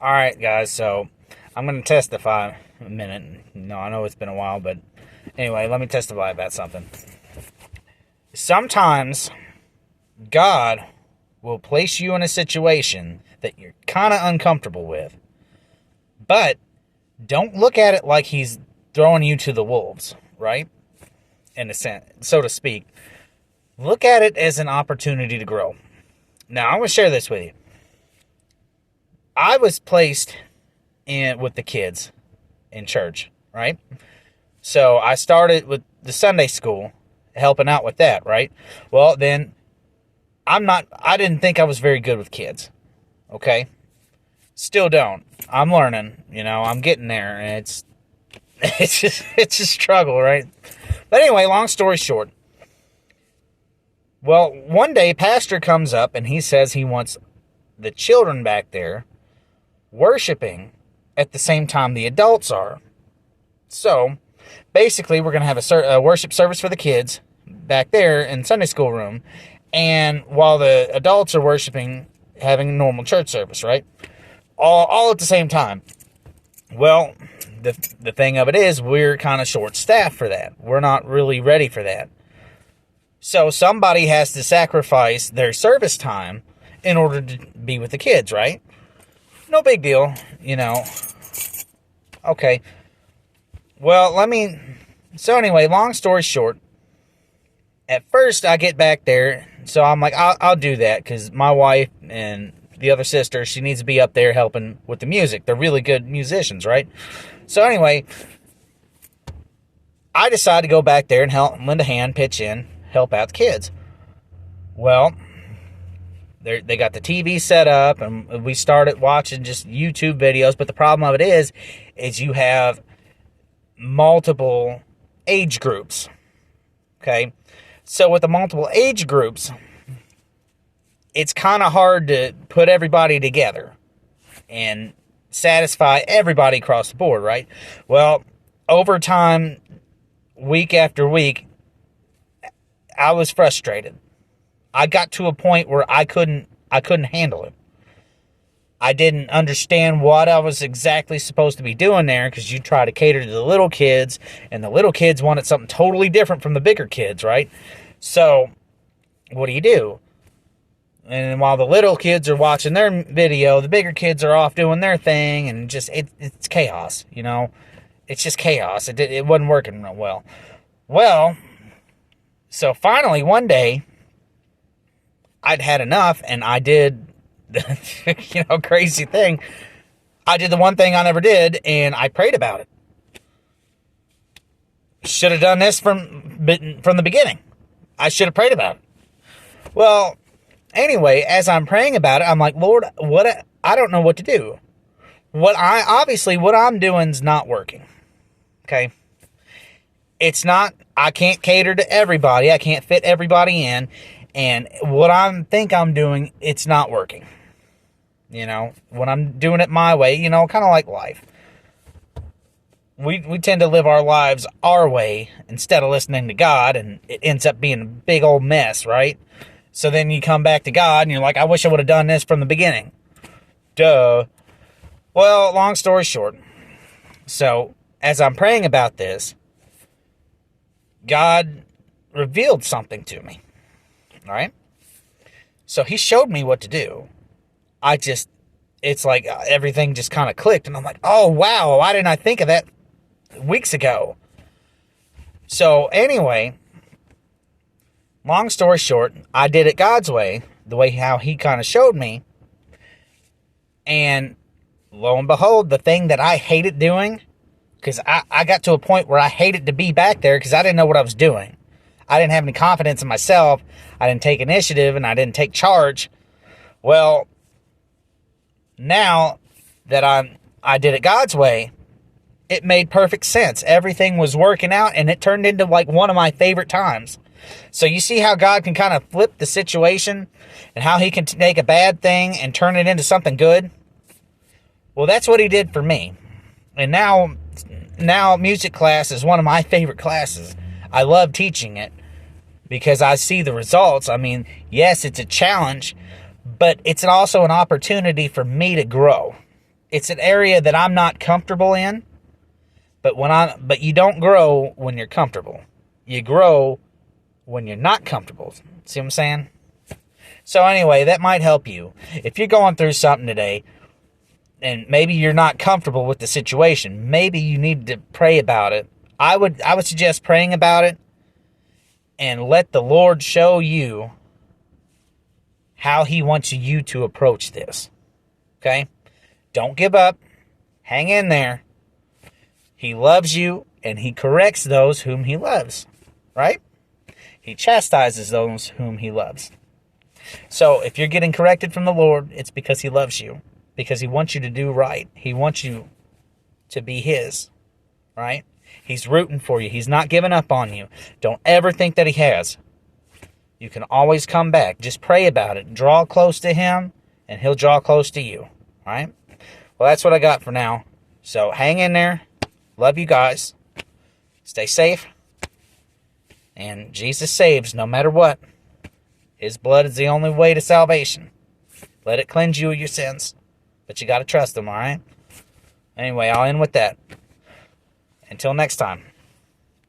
All right, guys. So I'm going to testify a minute. No, I know it's been a while, but anyway, let me testify about something. Sometimes God will place you in a situation that you're kind of uncomfortable with, but don't look at it like He's throwing you to the wolves, right? In a sense, so to speak. Look at it as an opportunity to grow. Now, I'm going to share this with you. I was placed in with the kids in church, right? So I started with the Sunday school, helping out with that, right? Well, then I didn't think I was very good with kids, okay? Still don't. I'm learning, I'm getting there, and it's a struggle, right? But anyway, long story short. Well, one day, pastor comes up and he says he wants the children back there worshiping at the same time the adults are. So, basically, we're going to have a worship service for the kids back there in Sunday school room, and while the adults are worshiping, having a normal church service, right? All at the same time. Well, the thing of it is, we're kind of short-staffed for that. We're not really ready for that. So somebody has to sacrifice their service time in order to be with the kids, right? No big deal, Okay. Well, so anyway, long story short, at first I get back there, so I'm like, I'll do that, because my wife and the other sister, she needs to be up there helping with the music. They're really good musicians, right? So anyway, I decided to go back there and lend a hand, pitch in, help out the kids. Well, they got the TV set up, and we started watching just YouTube videos, but the problem of it is you have multiple age groups, okay? So with the multiple age groups, it's kind of hard to put everybody together and satisfy everybody across the board, right? Well, over time, week after week, I was frustrated. I got to a point where I couldn't handle it. I didn't understand what I was exactly supposed to be doing there, because you try to cater to the little kids, and the little kids wanted something totally different from the bigger kids, right? So, what do? And while the little kids are watching their video, the bigger kids are off doing their thing, and it's chaos, It's just chaos. It wasn't working real well. Well, so finally one day, I'd had enough, and I did the crazy thing. I did the one thing I never did, and I prayed about it. Should have done this from the beginning. I should have prayed about it. Well, anyway, as I'm praying about it, I'm like, Lord, I don't know what to do. What I'm doing is not working. Okay? It's not, I can't cater to everybody. I can't fit everybody in. And what I think I'm doing, it's not working. When I'm doing it my way, kind of like life. We tend to live our lives our way instead of listening to God, and it ends up being a big old mess, right? So then you come back to God, and you're like, I wish I would have done this from the beginning. Duh. Well, long story short. So, as I'm praying about this, God revealed something to me. All right? So He showed me what to do. It's like everything just kind of clicked, and I'm like, oh, wow, why didn't I think of that weeks ago? So anyway, long story short, I did it God's way, the way how He kind of showed me, and lo and behold, the thing that I hated doing, because I got to a point where I hated to be back there because I didn't know what I was doing. I didn't have any confidence in myself. I didn't take initiative, and I didn't take charge. Well, now that I did it God's way, it made perfect sense. Everything was working out, and it turned into like one of my favorite times. So you see how God can kind of flip the situation, and how He can take a bad thing and turn it into something good? Well, that's what He did for me. And now music class is one of my favorite classes. I love teaching it because I see the results. I mean, yes, it's a challenge, but it's also an opportunity for me to grow. it's an area that I'm not comfortable in. But you don't grow when you're comfortable. You grow when you're not comfortable. See what I'm saying? So anyway, that might help you. If you're going through something today, and maybe you're not comfortable with the situation, maybe you need to pray about it. I would suggest praying about it and let the Lord show you how he wants you to approach this. Okay? Don't give up. Hang in there. He loves you, and he corrects those whom he loves. Right? He chastises those whom he loves. So if you're getting corrected from the Lord, it's because he loves you. Because he wants you to do right. He wants you to be his. Right? He's rooting for you. He's not giving up on you. Don't ever think that he has. You can always come back. Just pray about it. Draw close to him, and he'll draw close to you. All right? Well, that's what I got for now. So hang in there. Love you guys. Stay safe. And Jesus saves no matter what. His blood is the only way to salvation. Let it cleanse you of your sins. But you got to trust him, all right? Anyway, I'll end with that. Until next time.